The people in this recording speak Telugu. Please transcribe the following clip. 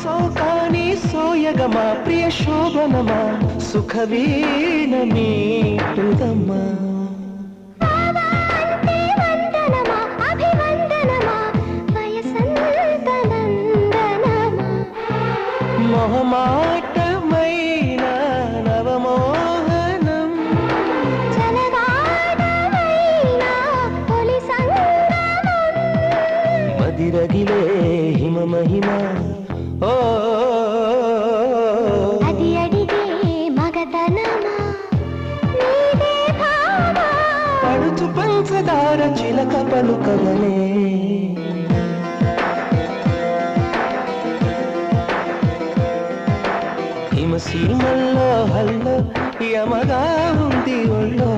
సోకాని సోయగమా ప్రియ శోభనమా సుఖవీణ మీటుదమ్మా మొహమాటమైన నవమోహనం మదిరగిలే హిమ మహిమ ఓ అది అడిగే మగతనమా నీదే భావా పడుచు పంచదార చిలక పలుకవలే హిమసీమల్లో హల్లో యమగా ఉంది ఒళ్ళో